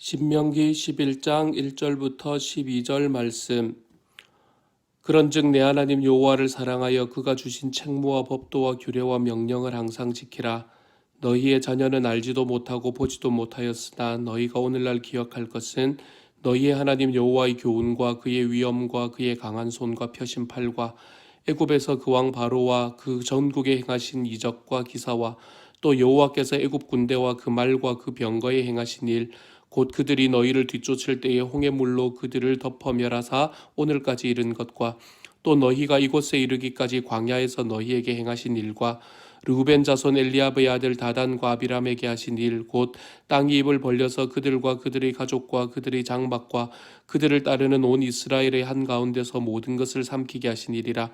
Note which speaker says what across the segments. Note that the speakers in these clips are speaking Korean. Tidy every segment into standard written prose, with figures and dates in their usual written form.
Speaker 1: 신명기 11장 1절부터 12절 말씀. 그런즉 내 하나님 여호와를 사랑하여 그가 주신 책무와 법도와 규례와 명령을 항상 지키라. 너희의 자녀는 알지도 못하고 보지도 못하였으나 너희가 오늘날 기억할 것은 너희의 하나님 여호와의 교훈과 그의 위엄과 그의 강한 손과 펴신 팔과 애굽에서 그 왕 바로와 그 전국에 행하신 이적과 기사와 또 여호와께서 애굽 군대와 그 말과 그 병거에 행하신 일, 곧 그들이 너희를 뒤쫓을 때에 홍해 물로 그들을 덮어 멸하사 오늘까지 이른 것과 또 너희가 이곳에 이르기까지 광야에서 너희에게 행하신 일과 르우벤 자손 엘리압의 아들 다단과 아비람에게 하신 일, 곧 땅이 입을 벌려서 그들과 그들의 가족과 그들의 장막과 그들을 따르는 온 이스라엘의 한가운데서 모든 것을 삼키게 하신 일이라.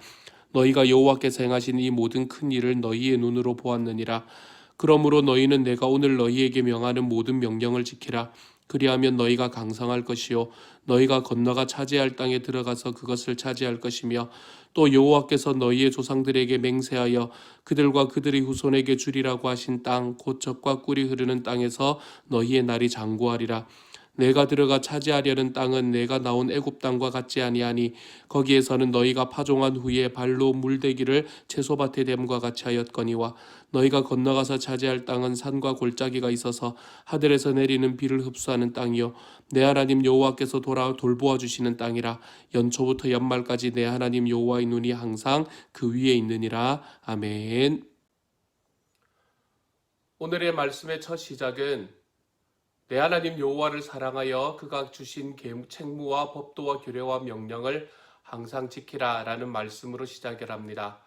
Speaker 1: 너희가 여호와께서 행하신 이 모든 큰 일을 너희의 눈으로 보았느니라. 그러므로 너희는 내가 오늘 너희에게 명하는 모든 명령을 지키라. 그리하면 너희가 강성할 것이요 너희가 건너가 차지할 땅에 들어가서 그것을 차지할 것이며 또 여호와께서 너희의 조상들에게 맹세하여 그들과 그들의 후손에게 주리라고 하신 땅 곧 젖과 꿀이 흐르는 땅에서 너희의 날이 장구하리라. 내가 들어가 차지하려는 땅은 내가 나온 애굽 땅과 같지 아니하니 거기에서는 너희가 파종한 후에 발로 물대기를 채소밭에 댐과 같이 하였거니와 너희가 건너가서 차지할 땅은 산과 골짜기가 있어서 하늘에서 내리는 비를 흡수하는 땅이요 내 하나님 여호와께서 돌보아 주시는 땅이라. 연초부터 연말까지 내 하나님 여호와의 눈이 항상 그 위에 있느니라. 아멘. 오늘의 말씀의 첫 시작은 내 하나님 여호와를 사랑하여 그가 주신 책무와 법도와 규례와 명령을 항상 지키라 라는 말씀으로 시작을 합니다.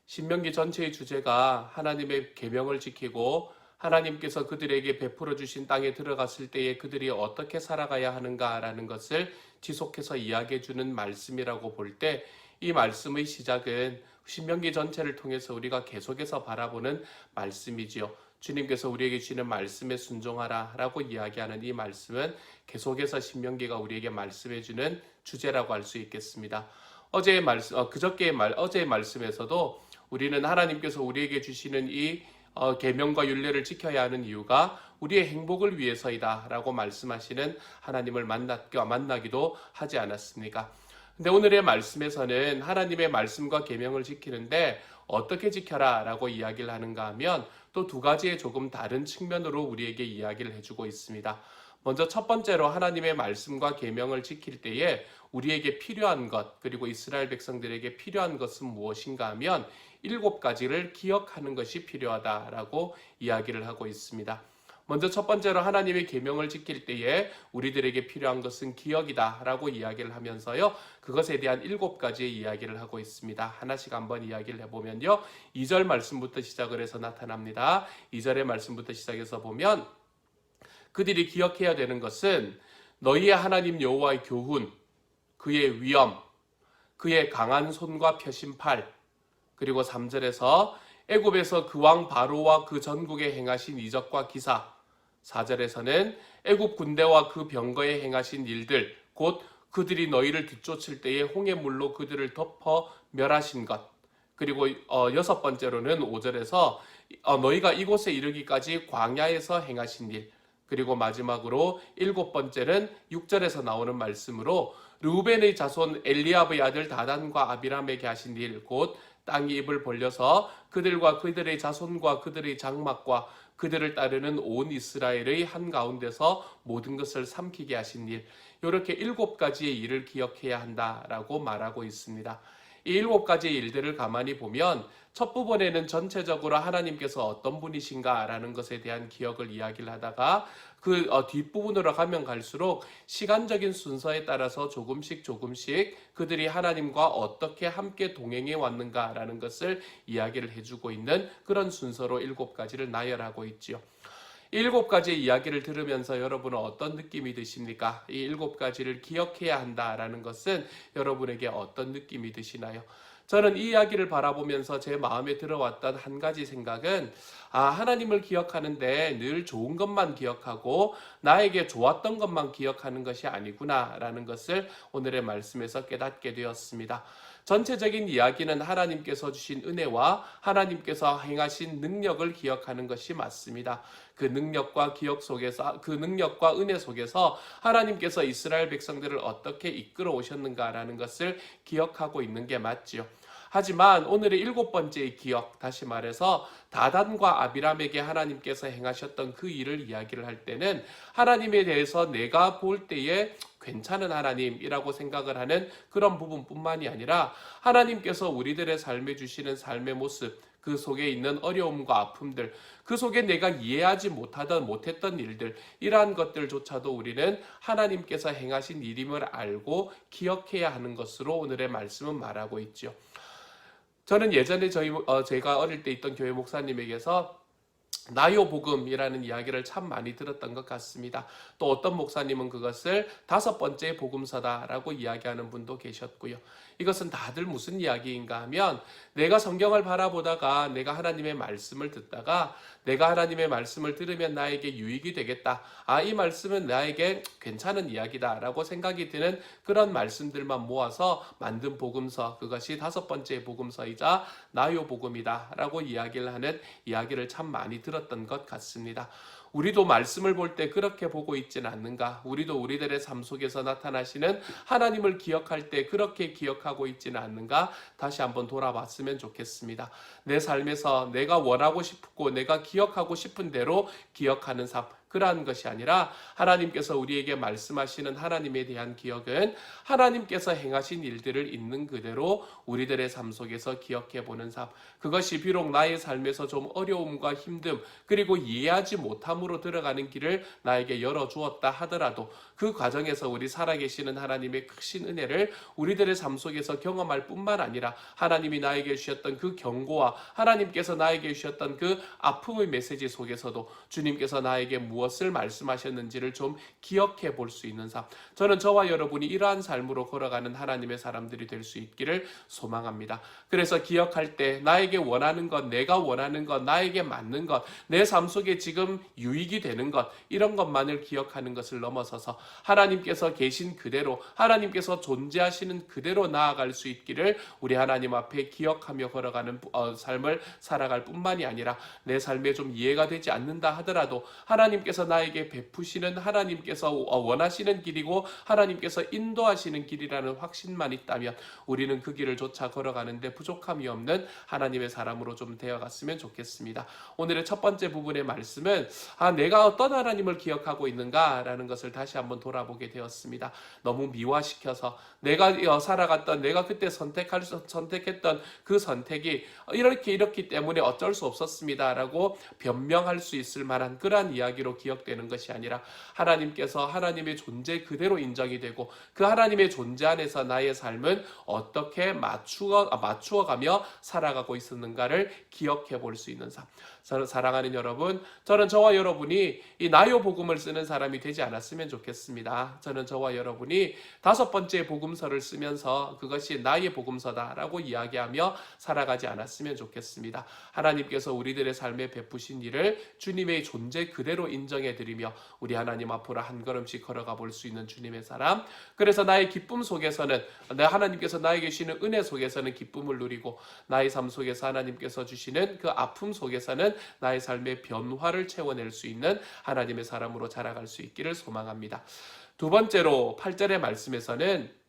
Speaker 1: 신명기 전체의 주제가 하나님의 계명을 지키고 하나님께서 그들에게 베풀어 주신 땅에 들어갔을 때에 그들이 어떻게 살아가야 하는가라는 것을 지속해서 이야기해 주는 말씀이라고 볼 때 이 말씀의 시작은 신명기 전체를 통해서 우리가 계속해서 바라보는 말씀이지요. 주님께서 우리에게 주시는 말씀에 순종하라 라고 이야기하는 이 말씀은 계속해서 신명기가 우리에게 말씀해주는 주제라고 할 수 있겠습니다. 어제의 말씀에서도 우리는 하나님께서 우리에게 주시는 이 계명과 율례를 지켜야 하는 이유가 우리의 행복을 위해서이다 라고 말씀하시는 하나님을 만나기도 하지 않았습니까? 근데 오늘의 말씀에서는 하나님의 말씀과 계명을 지키는데 어떻게 지켜라 라고 이야기를 하는가 하면 또 두 가지의 조금 다른 측면으로 우리에게 이야기를 해주고 있습니다. 먼저 첫 번째로 하나님의 말씀과 계명을 지킬 때에 우리에게 필요한 것, 그리고 이스라엘 백성들에게 필요한 것은 무엇인가 하면 7가지를 기억하는 것이 필요하다라고 이야기를 하고 있습니다. 먼저 첫 번째로 하나님의 계명을 지킬 때에 우리들에게 필요한 것은 기억이다라고 이야기를 하면서요. 그것에 대한 7가지의 이야기를 하고 있습니다. 하나씩 한번 이야기를 해보면요. 2절 말씀부터 시작을 해서 나타납니다. 2절의 말씀부터 시작해서 보면 그들이 기억해야 되는 것은 너희의 하나님 여호와의 교훈, 그의 위엄, 그의 강한 손과 펴신 팔, 그리고 3절에서 애굽에서 그 왕 바로와 그 전국에 행하신 이적과 기사, 4절에서는 애굽 군대와 그 병거에 행하신 일들, 곧 그들이 너희를 뒤쫓을 때에 홍해 물로 그들을 덮어 멸하신 것, 그리고 6번째로는 5절에서 너희가 이곳에 이르기까지 광야에서 행하신 일, 그리고 마지막으로 7번째는 6절에서 나오는 말씀으로 르우벤의 자손 엘리압의 아들 다단과 아비람에게 하신 일, 곧 땅이 입을 벌려서 그들과 그들의 자손과 그들의 장막과 그들을 따르는 온 이스라엘의 한가운데서 모든 것을 삼키게 하신 일, 이렇게 7가지의 일을 기억해야 한다라고 말하고 있습니다. 이 7가지의 일들을 가만히 보면 첫 부분에는 전체적으로 하나님께서 어떤 분이신가라는 것에 대한 기억을 이야기를 하다가 그 뒷부분으로 가면 갈수록 시간적인 순서에 따라서 조금씩 그들이 하나님과 어떻게 함께 동행해 왔는가라는 것을 이야기를 해주고 있는 그런 순서로 7가지를 나열하고 있지요. 이 7가지의 이야기를 들으면서 여러분은 어떤 느낌이 드십니까? 이 7가지를 기억해야 한다라는 것은 여러분에게 어떤 느낌이 드시나요? 저는 이 이야기를 바라보면서 제 마음에 들어왔던 한 가지 생각은 하나님을 기억하는데 늘 좋은 것만 기억하고 나에게 좋았던 것만 기억하는 것이 아니구나라는 것을 오늘의 말씀에서 깨닫게 되었습니다. 전체적인 이야기는 하나님께서 주신 은혜와 하나님께서 행하신 능력을 기억하는 것이 맞습니다. 그 능력과 그 능력과 은혜 속에서 하나님께서 이스라엘 백성들을 어떻게 이끌어 오셨는가라는 것을 기억하고 있는 게 맞지요. 하지만 오늘의 일곱 번째의 기억, 다시 말해서 다단과 아비람에게 하나님께서 행하셨던 그 일을 이야기를 할 때는 하나님에 대해서 내가 볼 때에 괜찮은 하나님이라고 생각을 하는 그런 부분뿐만이 아니라 하나님께서 우리들의 삶에 주시는 삶의 모습, 그 속에 있는 어려움과 아픔들, 그 속에 내가 이해하지 못했던 일들, 이러한 것들조차도 우리는 하나님께서 행하신 일임을 알고 기억해야 하는 것으로 오늘의 말씀은 말하고 있죠. 저는 예전에 제가 어릴 때 있던 교회 목사님에게서 나요 복음이라는 이야기를 참 많이 들었던 것 같습니다. 또 어떤 목사님은 그것을 다섯 번째 복음서다라고 이야기하는 분도 계셨고요. 이것은 다들 무슨 이야기인가 하면 내가 성경을 바라보다가 내가 하나님의 말씀을 듣다가 내가 하나님의 말씀을 들으면 나에게 유익이 되겠다. 이 말씀은 나에게 괜찮은 이야기다라고 생각이 드는 그런 말씀들만 모아서 만든 복음서, 그것이 다섯 번째 복음서이자 나요 복음이다라고 이야기를 하는 이야기를 참 많이 들었던 것 같습니다. 우리도 말씀을 볼 때 그렇게 보고 있지는 않는가? 우리도 우리들의 삶 속에서 나타나시는 하나님을 기억할 때 그렇게 기억하고 있지는 않는가? 다시 한번 돌아봤으면 좋겠습니다. 내 삶에서 내가 원하고 싶고 내가 기억하고 싶은 대로 기억하는 삶, 그러한 것이 아니라 하나님께서 우리에게 말씀하시는 하나님에 대한 기억은 하나님께서 행하신 일들을 있는 그대로 우리들의 삶 속에서 기억해 보는 삶, 그것이 비록 나의 삶에서 좀 어려움과 힘듦 그리고 이해하지 못함으로 들어가는 길을 나에게 열어주었다 하더라도 그 과정에서 우리 살아계시는 하나님의 크신 은혜를 우리들의 삶 속에서 경험할 뿐만 아니라 하나님이 나에게 주셨던 그 경고와 하나님께서 나에게 주셨던 그 아픔의 메시지 속에서도 주님께서 나에게 무엇을 말씀하셨는지를 좀 기억해 볼 수 있는 삶, 저는 저와 여러분이 이러한 삶으로 걸어가는 하나님의 사람들이 될 수 있기를 소망합니다. 그래서 기억할 때 나에게 원하는 것, 내가 원하는 것, 나에게 맞는 것, 내 삶 속에 지금 유익이 되는 것, 이런 것만을 기억하는 것을 넘어서서 하나님께서 계신 그대로, 하나님께서 존재하시는 그대로 나아갈 수 있기를 우리 하나님 앞에 기억하며 걸어가는 삶을 살아갈 뿐만이 아니라 내 삶에 좀 이해가 되지 않는다 하더라도 하나님께서 나에게 베푸시는, 하나님께서 원하시는 길이고 하나님께서 인도하시는 길이라는 확신만 있다면 우리는 그 길을 조차 걸어가는데 부족함이 없는 하나님의 사람으로 좀 되어갔으면 좋겠습니다. 오늘의 첫 번째 부분의 말씀은 내가 어떤 하나님을 기억하고 있는가라는 것을 다시 한번 돌아보게 되었습니다. 너무 미화시켜서 내가 살아갔던, 내가 그때 선택했던 그 선택이 이렇기 때문에 어쩔 수 없었습니다라고 변명할 수 있을 만한 그러한 이야기로 기억되는 것이 아니라 하나님께서 하나님의 존재 그대로 인정이 되고 그 하나님의 존재 안에서 나의 삶은 어떻게 맞추어가며 살아가고 있었는가를 기억해 볼 수 있는 삶. 사랑하는 여러분, 저는 저와 여러분이 이 나요 복음을 쓰는 사람이 되지 않았으면 좋겠습니다. 저는 저와 여러분이 다섯 번째 복음서를 쓰면서 그것이 나의 복음서다라고 이야기하며 살아가지 않았으면 좋겠습니다. 하나님께서 우리들의 삶에 베푸신 일을 주님의 존재 그대로 인정해드리며 우리 하나님 앞으로 한 걸음씩 걸어가 볼 수 있는 주님의 사람, 그래서 나의 기쁨 속에서는, 하나님께서 나에게 주시는 은혜 속에서는 기쁨을 누리고 나의 삶 속에서 하나님께서 주시는 그 아픔 속에서는 나의 삶의 변화를 채워낼 수 있는 하나님의 사람으로 자라갈 수 있기를 소망합니다. 두 번째로 8절의 말씀에서는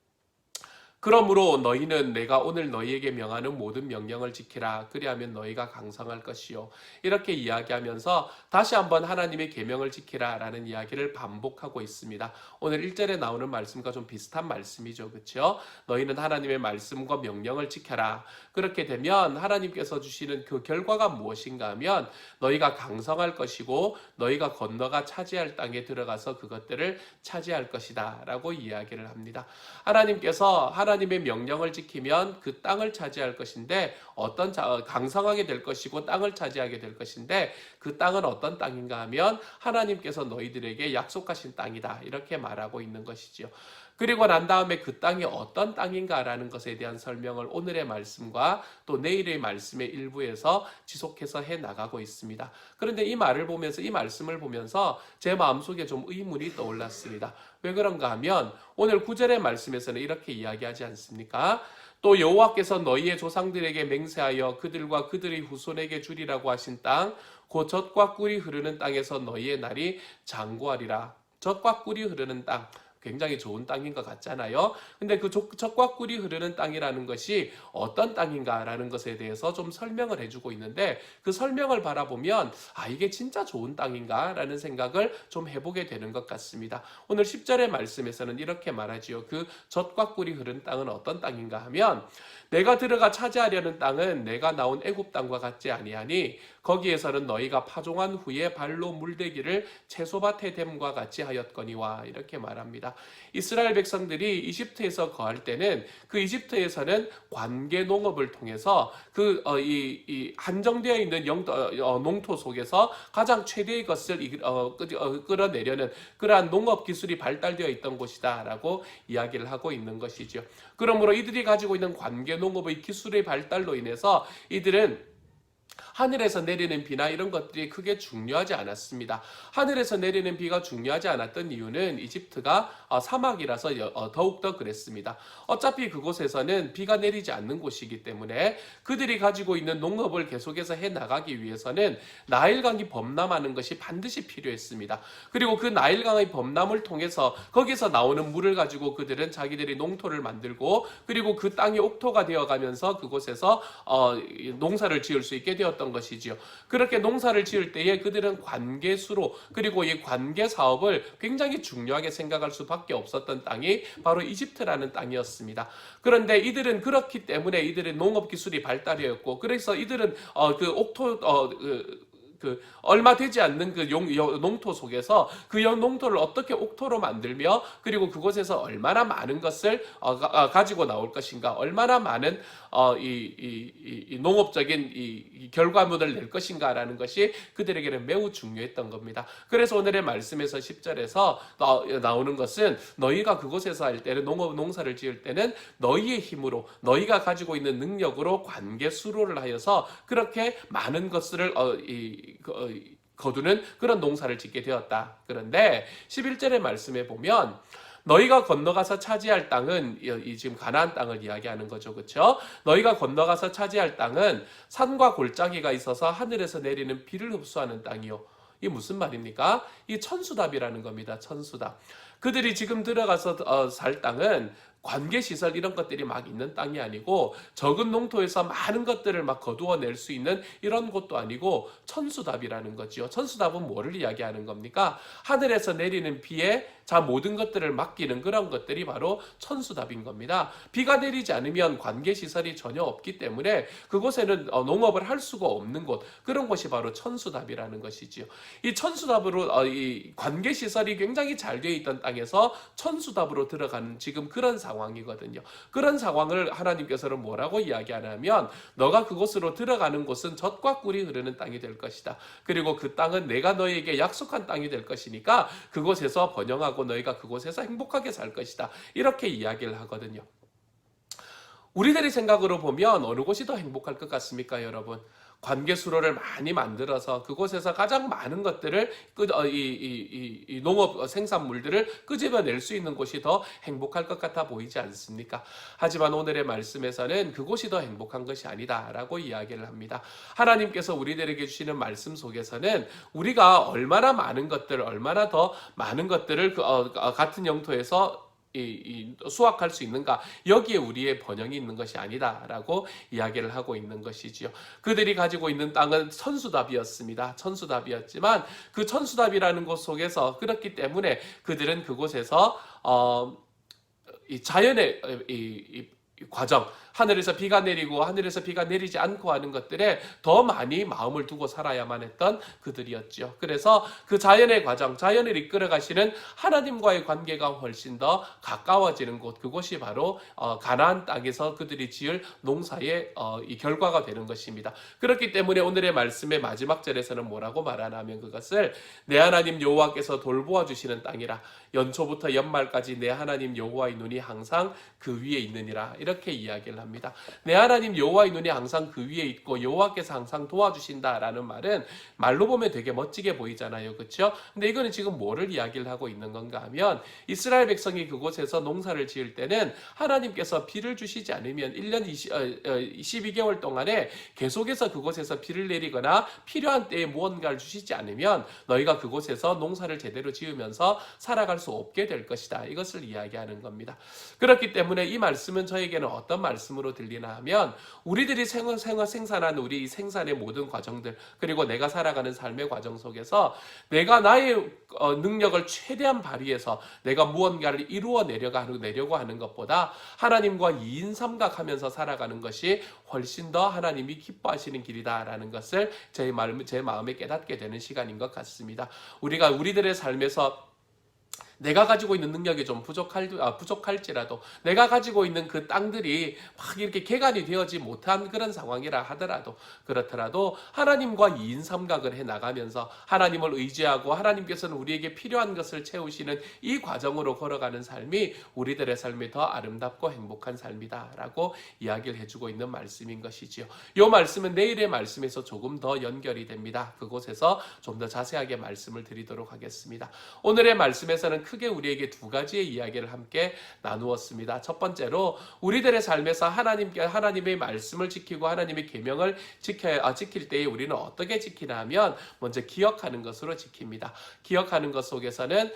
Speaker 1: 그러므로 너희는 내가 오늘 너희에게 명하는 모든 명령을 지키라. 그리하면 너희가 강성할 것이요. 이렇게 이야기하면서 다시 한번 하나님의 계명을 지키라 라는 이야기를 반복하고 있습니다. 오늘 1절에 나오는 말씀과 좀 비슷한 말씀이죠. 그렇죠? 너희는 하나님의 말씀과 명령을 지켜라. 그렇게 되면 하나님께서 주시는 그 결과가 무엇인가 하면 너희가 강성할 것이고 너희가 건너가 차지할 땅에 들어가서 그것들을 차지할 것이다 라고 이야기를 합니다. 하나님께서 하나님의 명령을 지키면 그 땅을 차지할 것인데 강성하게 될 것이고 땅을 차지하게 될 것인데 그 땅은 어떤 땅인가 하면 하나님께서 너희들에게 약속하신 땅이다 이렇게 말하고 있는 것이지요. 그리고 난 다음에 그 땅이 어떤 땅인가라는 것에 대한 설명을 오늘의 말씀과 또 내일의 말씀의 일부에서 지속해서 해나가고 있습니다. 그런데 이 말씀을 보면서 제 마음속에 좀 의문이 떠올랐습니다. 왜 그런가 하면 오늘 9절의 말씀에서는 이렇게 이야기하지 않습니까? 또 여호와께서 너희의 조상들에게 맹세하여 그들과 그들의 후손에게 주리라고 하신 땅, 곧 젖과 꿀이 흐르는 땅에서 너희의 날이 장구하리라. 젖과 꿀이 흐르는 땅, 굉장히 좋은 땅인 것 같잖아요. 근데 그 젖과 꿀이 흐르는 땅이라는 것이 어떤 땅인가라는 것에 대해서 좀 설명을 해주고 있는데, 그 설명을 바라보면 이게 진짜 좋은 땅인가라는 생각을 좀 해보게 되는 것 같습니다. 오늘 10절의 말씀에서는 이렇게 말하지요. 그 젖과 꿀이 흐르는 땅은 어떤 땅인가 하면, 내가 들어가 차지하려는 땅은 내가 나온 애굽 땅과 같지 아니하니 거기에서는 너희가 파종한 후에 발로 물대기를 채소밭에 댐과 같이 하였거니와, 이렇게 말합니다. 이스라엘 백성들이 이집트에서 거할 때는 그 이집트에서는 관계 농업을 통해서 이 한정되어 있는 농토 속에서 가장 최대의 것을 끌어내려는 그러한 농업 기술이 발달되어 있던 곳이다라고 이야기를 하고 있는 것이죠. 그러므로 이들이 가지고 있는 관계 농업의 기술의 발달로 인해서 이들은 하늘에서 내리는 비나 이런 것들이 크게 중요하지 않았습니다. 하늘에서 내리는 비가 중요하지 않았던 이유는 이집트가 사막이라서 더욱더 그랬습니다. 어차피 그곳에서는 비가 내리지 않는 곳이기 때문에 그들이 가지고 있는 농업을 계속해서 해나가기 위해서는 나일강이 범람하는 것이 반드시 필요했습니다. 그리고 그 나일강의 범람을 통해서 거기서 나오는 물을 가지고 그들은 자기들이 농토를 만들고, 그리고 그 땅이 옥토가 되어가면서 그곳에서 농사를 지을 수 있게 되었던 것이지요. 그렇게 농사를 지을 때에 그들은 관계수로, 그리고 이 관계 사업을 굉장히 중요하게 생각할 수밖에 없었던 땅이 바로 이집트라는 땅이었습니다. 그런데 이들은 그렇기 때문에 이들의 농업 기술이 발달이었고, 그래서 이들은 얼마 되지 않는 그 농토 속에서 그 농토를 어떻게 옥토로 만들며, 그리고 그곳에서 얼마나 많은 것을 가지고 나올 것인가, 얼마나 많은 이 농업적인 이 결과물을 낼 것인가라는 것이 그들에게는 매우 중요했던 겁니다. 그래서 오늘의 말씀에서 10절에서 나오는 것은, 너희가 그곳에서 할 때는 농사를 지을 때는 너희의 힘으로, 너희가 가지고 있는 능력으로 관계 수로를 하여서 그렇게 많은 것을 거두는 그런 농사를 짓게 되었다. 그런데 11절의 말씀에 보면, 너희가 건너가서 차지할 땅은, 이 지금 가나안 땅을 이야기하는 거죠. 그렇죠? 너희가 건너가서 차지할 땅은 산과 골짜기가 있어서 하늘에서 내리는 비를 흡수하는 땅이요. 이게 무슨 말입니까? 이 천수답이라는 겁니다. 천수답. 그들이 지금 들어가서 살 땅은 관계시설 이런 것들이 막 있는 땅이 아니고, 적은 농토에서 많은 것들을 막 거두어낼 수 있는 이런 곳도 아니고 천수답이라는 거죠. 천수답은 뭐를 이야기하는 겁니까? 하늘에서 내리는 비에 모든 것들을 맡기는 그런 것들이 바로 천수답인 겁니다. 비가 내리지 않으면 관계시설이 전혀 없기 때문에 그곳에는 농업을 할 수가 없는 곳, 그런 곳이 바로 천수답이라는 것이지요. 이 천수답으로 이 관계시설이 굉장히 잘 되어 있던 땅에서 천수답으로 들어가는 지금 그런 상황이거든요. 그런 상황을 하나님께서는 뭐라고 이야기하냐면, 너가 그곳으로 들어가는 곳은 젖과 꿀이 흐르는 땅이 될 것이다. 그리고 그 땅은 내가 너에게 약속한 땅이 될 것이니까 그곳에서 번영하고 너희가 그곳에서 행복하게 살 것이다. 이렇게 이야기를 하거든요. 우리들의 생각으로 보면 어느 곳이 더 행복할 것 같습니까, 여러분? 관계 수로를 많이 만들어서 그곳에서 가장 많은 것들을 이 농업 생산물들을 끄집어낼 수 있는 곳이 더 행복할 것 같아 보이지 않습니까? 하지만 오늘의 말씀에서는 그곳이 더 행복한 것이 아니다라고 이야기를 합니다. 하나님께서 우리들에게 주시는 말씀 속에서는 우리가 얼마나 많은 것들, 얼마나 더 많은 것들을 같은 영토에서 수확할 수 있는가, 여기에 우리의 번영이 있는 것이 아니다라고 이야기를 하고 있는 것이지요. 그들이 가지고 있는 땅은 천수답이었습니다. 천수답이었지만 그 천수답이라는 곳 속에서, 그렇기 때문에 그들은 그곳에서 이 자연의 이 과정, 하늘에서 비가 내리고 하늘에서 비가 내리지 않고 하는 것들에 더 많이 마음을 두고 살아야만 했던 그들이었죠. 그래서 그 자연의 과정, 자연을 이끌어 가시는 하나님과의 관계가 훨씬 더 가까워지는 곳, 그곳이 바로 가나안 땅에서 그들이 지을 농사의 이 결과가 되는 것입니다. 그렇기 때문에 오늘의 말씀의 마지막 절에서는 뭐라고 말하냐면, 그것을 내 하나님 여호와께서 돌보아 주시는 땅이라, 연초부터 연말까지 내 하나님 여호와의 눈이 항상 그 위에 있느니라, 이렇게 이야기를 합니다. 내 하나님 여호와의 눈이 항상 그 위에 있고 여호와께서 항상 도와주신다라는 말은 말로 보면 되게 멋지게 보이잖아요. 그렇죠? 근데 이거는 지금 뭐를 이야기를 하고 있는 건가 하면 이스라엘 백성이 그곳에서 농사를 지을 때는 하나님께서 비를 주시지 않으면 1년 22개월 동안에 계속해서 그곳에서 비를 내리거나 필요한 때에 무언가를 주시지 않으면 너희가 그곳에서 농사를 제대로 지으면서 살아갈 수 없게 될 것이다. 이것을 이야기하는 겁니다. 그렇기 때문에 이 말씀은 저에게는 어떤 말씀으로 들리나 하면 우리들이 생산한 우리 생산의 모든 과정들 그리고 내가 살아가는 삶의 과정 속에서 내가 나의 능력을 최대한 발휘해서 내가 무언가를 내려고 하는 것보다 하나님과 이인삼각하면서 살아가는 것이 훨씬 더 하나님이 기뻐하시는 길이다라는 것을 제 마음에 깨닫게 되는 시간인 것 같습니다. 우리가 우리들의 삶에서 내가 가지고 있는 능력이 좀 부족할지라도 내가 가지고 있는 그 땅들이 막 이렇게 개간이 되어지 못한 그런 상황이라 하더라도 그렇더라도 하나님과 이인삼각을 해나가면서 하나님을 의지하고 하나님께서는 우리에게 필요한 것을 채우시는 이 과정으로 걸어가는 삶이 우리들의 삶이 더 아름답고 행복한 삶이다라고 이야기를 해주고 있는 말씀인 것이지요. 이 말씀은 내일의 말씀에서 조금 더 연결이 됩니다. 그곳에서 좀 더 자세하게 말씀을 드리도록 하겠습니다. 오늘의 말씀에서는 크게 우리에게 두 가지의 이야기를 함께 나누었습니다. 첫 번째로 우리들의 삶에서 하나님의 말씀을 지키고 하나님의 계명을 지킬 때에 우리는 어떻게 지키나 하면 먼저 기억하는 것으로 지킵니다. 기억하는 것 속에서는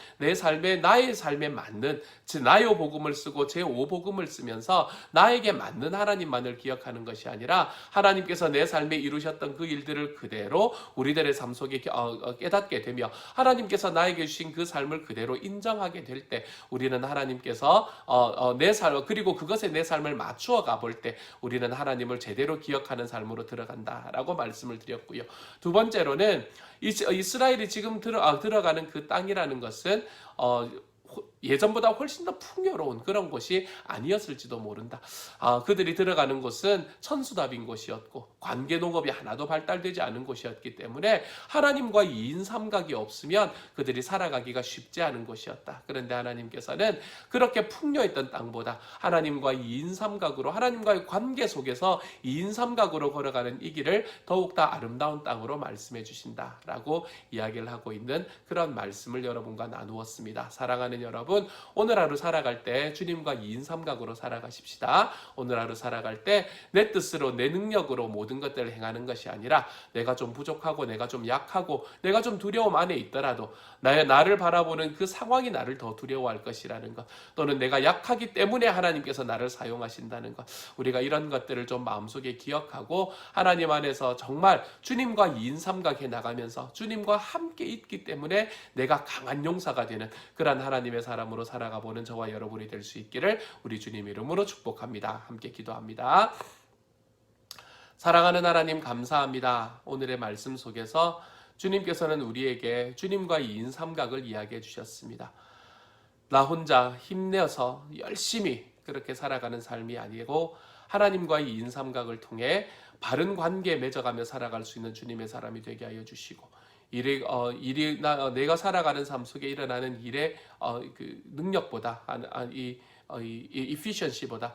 Speaker 1: 나의 삶에 맞는 즉 나요 복음을 쓰고 제 5복음을 쓰면서 나에게 맞는 하나님만을 기억하는 것이 아니라 하나님께서 내 삶에 이루셨던 그 일들을 그대로 우리들의 삶 속에 깨닫게 되며 하나님께서 나에게 주신 그 삶을 그대로 인정하게 될 때 우리는 하나님께서 내 삶 그리고 그것에 내 삶을 맞추어 가볼 때 우리는 하나님을 제대로 기억하는 삶으로 들어간다라고 말씀을 드렸고요. 두 번째로는 이스라엘이 지금 들어가는 그 땅이라는 것은 예전보다 훨씬 더 풍요로운 그런 곳이 아니었을지도 모른다. 그들이 들어가는 곳은 천수답인 곳이었고 관계 농업이 하나도 발달되지 않은 곳이었기 때문에 하나님과 이인삼각이 없으면 그들이 살아가기가 쉽지 않은 곳이었다. 그런데 하나님께서는 그렇게 풍요했던 땅보다 하나님과 이인삼각으로 하나님과의 관계 속에서 이인삼각으로 걸어가는 이 길을 더욱더 아름다운 땅으로 말씀해 주신다라고 이야기를 하고 있는 그런 말씀을 여러분과 나누었습니다. 사랑하는 여러분, 오늘 하루 살아갈 때 주님과 이인삼각으로 살아가십시다. 오늘 하루 살아갈 때 내 뜻으로 내 능력으로 모든 것들을 행하는 것이 아니라 내가 좀 부족하고 내가 좀 약하고 내가 좀 두려움 안에 있더라도 나를 바라보는 그 상황이 나를 더 두려워할 것이라는 것, 또는 내가 약하기 때문에 하나님께서 나를 사용하신다는 것, 우리가 이런 것들을 좀 마음속에 기억하고 하나님 안에서 정말 주님과 이인삼각해 나가면서 주님과 함께 있기 때문에 내가 강한 용사가 되는 그런 하나님의 사람으로 살아가 보는 저와 여러분이 될 수 있기를 우리 주님 이름으로 축복합니다. 함께 기도합니다. 사랑하는 하나님 감사합니다. 오늘의 말씀 속에서 주님께서는 우리에게 주님과 이인삼각을 이야기해 주셨습니다. 나 혼자 힘내서 열심히 그렇게 살아가는 삶이 아니고 하나님과의 이인삼각을 통해 바른 관계에 맺어가며 살아갈 수 있는 주님의 사람이 되게 하여 주시고 내가 살아가는 삶 속에 일어나는 일의 그 능력보다 이 efficiency보다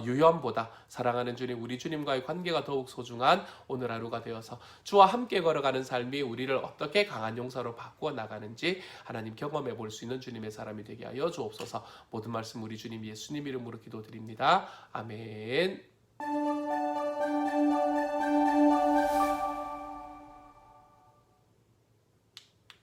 Speaker 1: 유연보다 사랑하는 주님, 우리 주님과의 관계가 더욱 소중한 오늘 하루가 되어서 주와 함께 걸어가는 삶이 우리를 어떻게 강한 용사로 바꾸어 나가는지 하나님 경험해 볼 수 있는 주님의 사람이 되게 하여 주옵소서. 모든 말씀 우리 주님 예수님 이름으로 기도드립니다. 아멘.